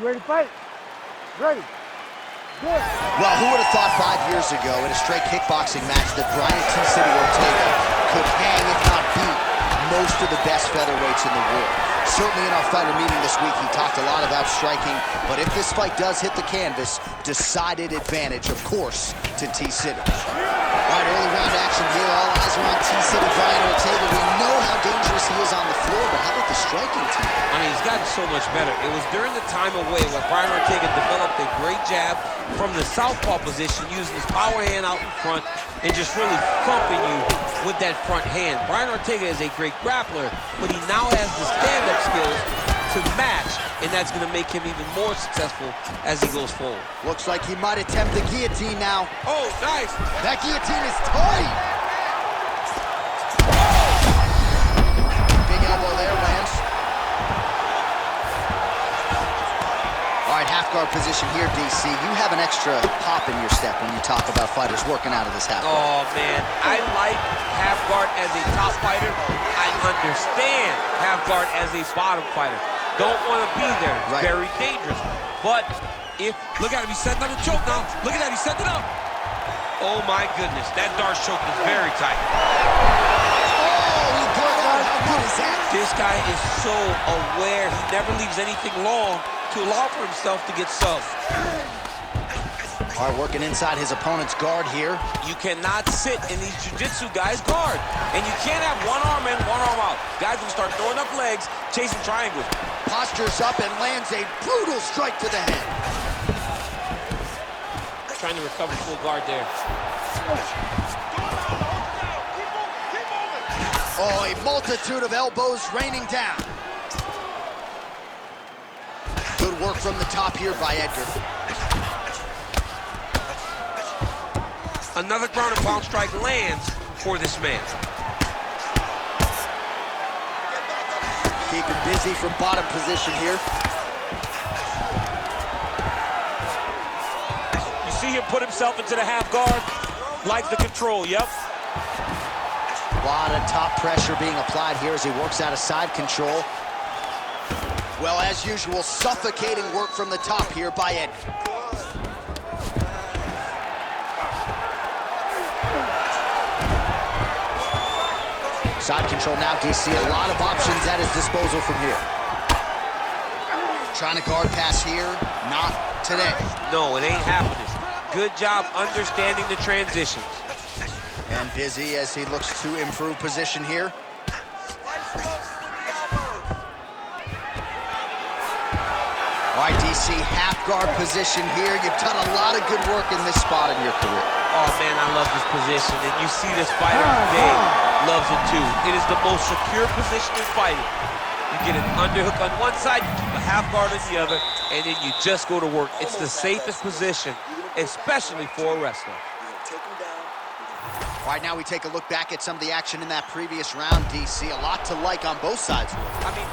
You ready to fight? Ready. Good. Well, who would have thought 5 years ago in a straight kickboxing match that Brian T-City Ortega could hang, if not beat, most of the best featherweights in the world? Certainly in our fighter meeting this week, he talked a lot about striking, but if this fight does hit the canvas, decided advantage, of course, to T-City. All right, early round action here. All eyes are on T-City, Brian Ortega. We know how dangerous he is on the floor, but how about the striking team? I mean, he's gotten so much better. It was during the time away where Brian Ortega developed a great jab from the southpaw position, using his power hand out in front and just really thumping you with that front hand. Brian Ortega is a great grappler, but he now has the stand-up skills to match, and that's going to make him even more successful as he goes forward. Looks like he might attempt the guillotine now. Oh, nice. That guillotine is tight. Big elbow there, lands. All right, half guard position here, DC. You have an extra pop in your step when you talk about fighters working out of this half guard. Oh, man. I like half guard as a top fighter. I understand half guard as a bottom fighter. Don't want to be there. It's right. Very dangerous. But if, look at him, he's setting up the choke now. Look at that, he's setting it up. Oh my goodness, that Darce choke is very tight. Oh, he got out. How good is that? This guy is so aware. He never leaves anything long to allow for himself to get subbed. All right, working inside his opponent's guard here. You cannot sit in these jiu-jitsu guys' guard. And you can't have one arm in, one arm out. Guys will start throwing up legs, chasing triangles. Postures up and lands a brutal strike to the head. Trying to recover full guard there. Oh, a multitude of elbows raining down. Good work from the top here by Edgar. Another ground and pound strike lands for this man. Keeping busy from bottom position here. You see him put himself into the half guard, like the control, yep. A lot of top pressure being applied here as he works out of side control. Well, as usual, suffocating work from the top here by Edgar. Side control now, DC. A lot of options at his disposal from here. Trying to guard pass here. Not today. No, it ain't happening. Good job understanding the transitions. And busy as he looks to improve position here. All right, DC, half guard position here. You've done a lot of good work in this spot in your career. Oh, man, I love this position. And you see this fighter today loves it, too. It is the most secure position in fighting. You get an underhook on one side, you keep a half guard on the other, and then you just go to work. It's the safest position, especially for a wrestler. All right, now we take a look back at some of the action in that previous round, DC. A lot to like on both sides. I mean,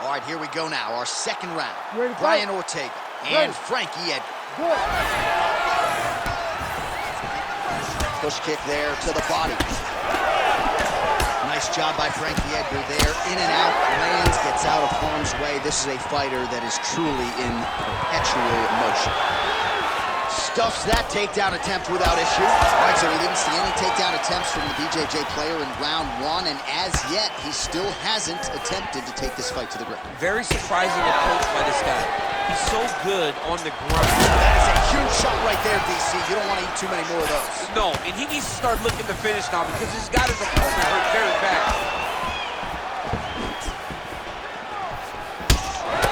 all right, here we go now. Our second round. Brian Ortega and Frankie Edgar. Good. Push kick there to the body. Nice job by Frankie Edgar there. In and out, lands, gets out of harm's way. This is a fighter that is truly in perpetual motion. Stuffs that takedown attempt without issue. All right, so we didn't see any takedown attempts from the BJJ player in round one, and as yet, he still hasn't attempted to take this fight to the ground. very surprising approach by this guy. He's so good on the ground. That is a huge shot right there, DC. You don't want to eat too many more of those. No, and he needs to start looking to finish now because he's got his opponent hurt very bad.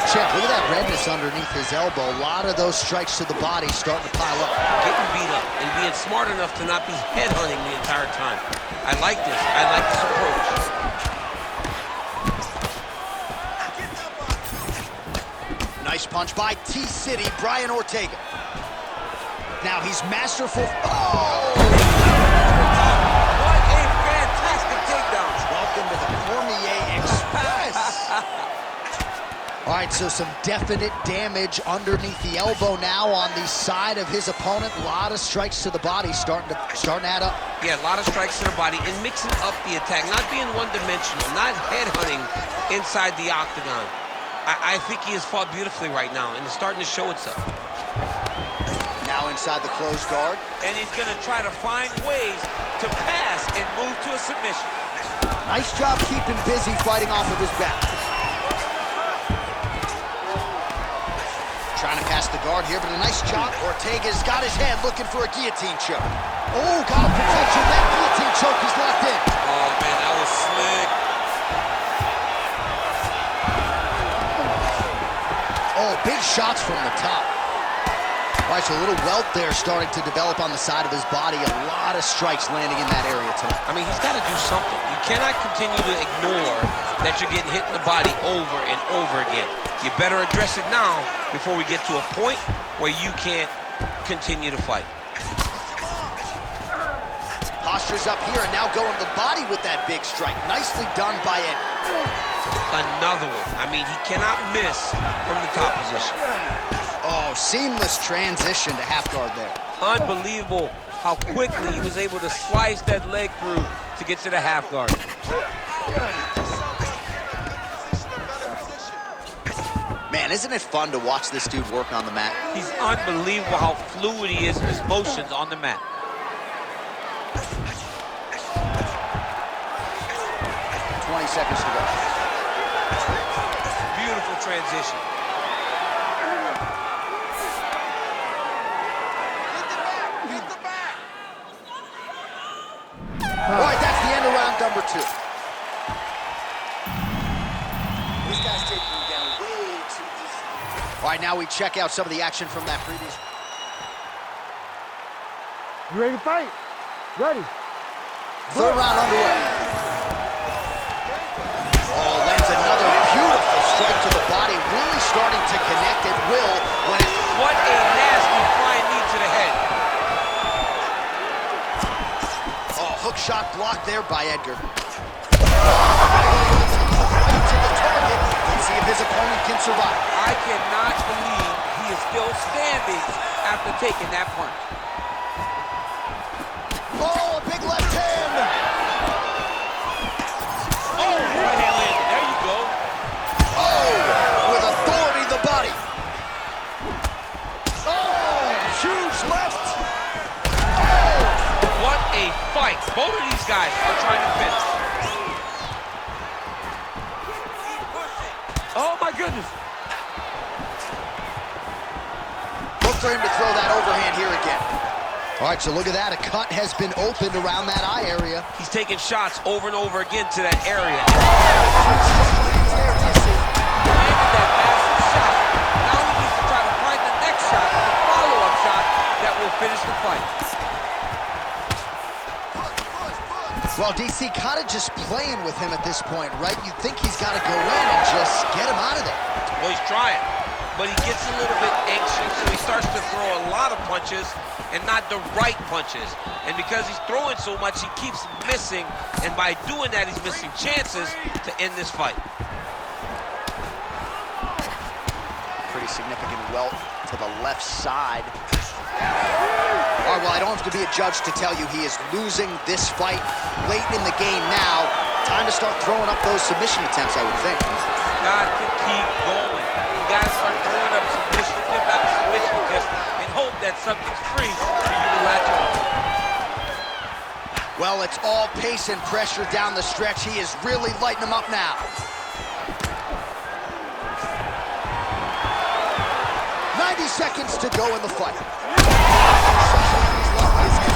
Check, look at that redness underneath his elbow. A lot of those strikes to the body starting to pile up. Getting beat up and being smart enough to not be headhunting the entire time. I like this. I like this approach. Nice punch by T-City, Brian Ortega. Now he's masterful. Oh! What a fantastic takedown. Welcome to the Cormier Express. All right, so some definite damage underneath the elbow now on the side of his opponent. A lot of strikes to the body starting to add up. Yeah, a lot of strikes to the body and mixing up the attack, not being one-dimensional, not headhunting inside the octagon. I think he has fought beautifully right now, and it's starting to show itself. Now inside the closed guard. And he's going to try to find ways to pass and move to a submission. Nice job keeping busy fighting off of his back. Trying to pass the guard here, but a nice chop. Ortega's got his hand looking for a guillotine choke. Oh, got a protection. That guillotine choke is locked in. Oh, man, that was slick. Oh, big shots from the top. All right, so a little welt there starting to develop on the side of his body. A lot of strikes landing in that area tonight. I mean, he's got to do something. You cannot continue to ignore that you're getting hit in the body over and over again. You better address it now before we get to a point where you can't continue to fight. Posture's up here and now going to the body with that big strike. Nicely done by Edgar. Another one. I mean, he cannot miss from the top position. Oh, seamless transition to half guard there. Unbelievable how quickly he was able to slice that leg through to get to the half guard. Man, isn't it fun to watch this dude work on the mat? He's unbelievable how fluid he is in his motions on the mat. Seconds to go. Beautiful transition. All right, that's the end of round number 2. This guy's taking him down way too easy. All right, now we check out some of the action from that previous. You ready to fight? Ready. Third round underway. Oh, lands another beautiful strike to the body, really starting to connect at will when it... What a nasty flying knee to the head. Oh, hook shot blocked there by Edgar. Right to the target. Let's see if his opponent can survive. I cannot believe he is still standing after taking that punch. Oh, a big left hand. Oh, right hand landed. There you go. Oh, with authority the body. Oh, huge left. Oh. What a fight. Both of these guys are trying to finish. Oh, my goodness. Look for him to throw that overhand here again. All right, so look at that. A cut has been opened around that eye area. He's taking shots over and over again to that area. Landed that massive shot. Now he needs to try to find the next shot, the follow-up shot that will finish the fight. Well, DC kind of just playing with him at this point, right? You think he's got to go in and just get him out of there. Well, he's trying, but he gets a little bit anxious, so he starts to throw a lot of punches and not the right punches. And because he's throwing so much, he keeps missing, and by doing that, he's missing chances to end this fight. Pretty significant welt to the left side. All right, well, I don't have to be a judge to tell you he is losing this fight late in the game now. Time to start throwing up those submission attempts, I would think. Got to keep going. You got to start throwing up submission attempt after submission attempt and hope that something's free for you to latch on. Well, it's all pace and pressure down the stretch. He is really lighting them up now. Seconds to go in the fight. Is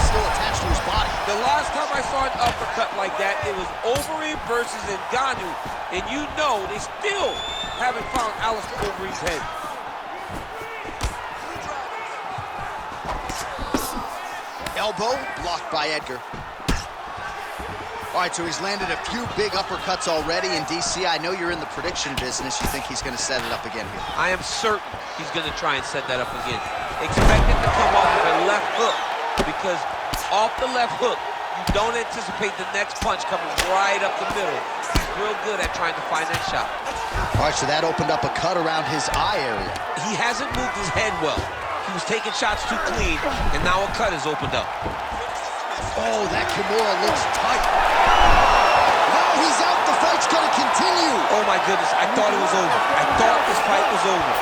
still attached to his body. The last time I saw an uppercut like that, it was Overeem versus Ngannou, and you know they still haven't found Alistair Overeem's head. Elbow blocked by Edgar. All right, so he's landed a few big uppercuts already, and DC, I know you're in the prediction business. You think he's going to set it up again here? I am certain he's going to try and set that up again. Expect it to come off with a left hook, because off the left hook, you don't anticipate the next punch coming right up the middle. He's real good at trying to find that shot. All right, so that opened up a cut around his eye area. He hasn't moved his head well. He was taking shots too clean, and now a cut has opened up. Oh, that Kimura looks tight. Oh, he's out the fight's going to continue. Oh, my goodness. I thought it was over. I thought this fight was over.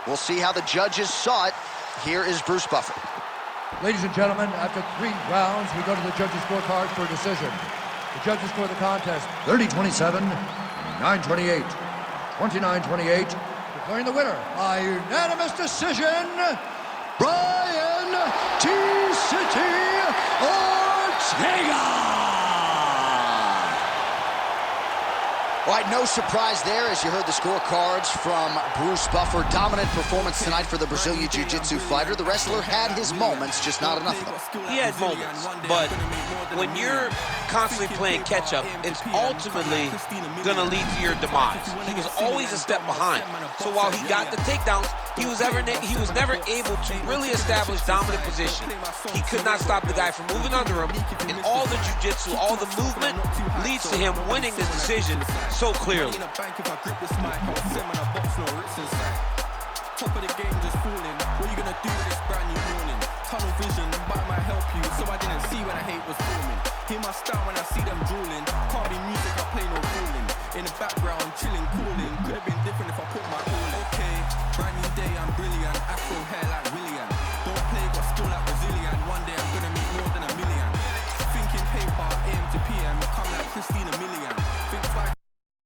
We'll see how the judges saw it. Here is Bruce Buffer. Ladies and gentlemen, after 3 rounds, we go to the judges' scorecard for a decision. The judges score the contest 30-27, 9-28, 29-28, declaring the winner by unanimous decision, Brian T-City Ortega! All right, no surprise there as you heard the scorecards from Bruce Buffer. Dominant performance tonight for the Brazilian Jiu-Jitsu fighter. The wrestler had his moments, just not enough of them. He had moments, but when you're constantly playing catch-up, it's ultimately going to lead to your demise. He was always a step behind. So while he got the takedowns, he was never able to really establish dominant position. He could not stop the guy from moving under him, and all the jiu-jitsu, all the movement leads to him winning this decision so clearly. Top of the game, just falling. What are you gonna do this brand new morning? Tunnel vision, but it might help you. So I didn't see when the hate was forming. Hear my style when I see them drooling. Can't be music, I play no calling. In the background, chilling, cooling. Could have been different if I put my all in. Okay, brand new day, I'm brilliant. Afro hair like William. Don't play, got skill like Brazilian. One day I'm gonna meet more than a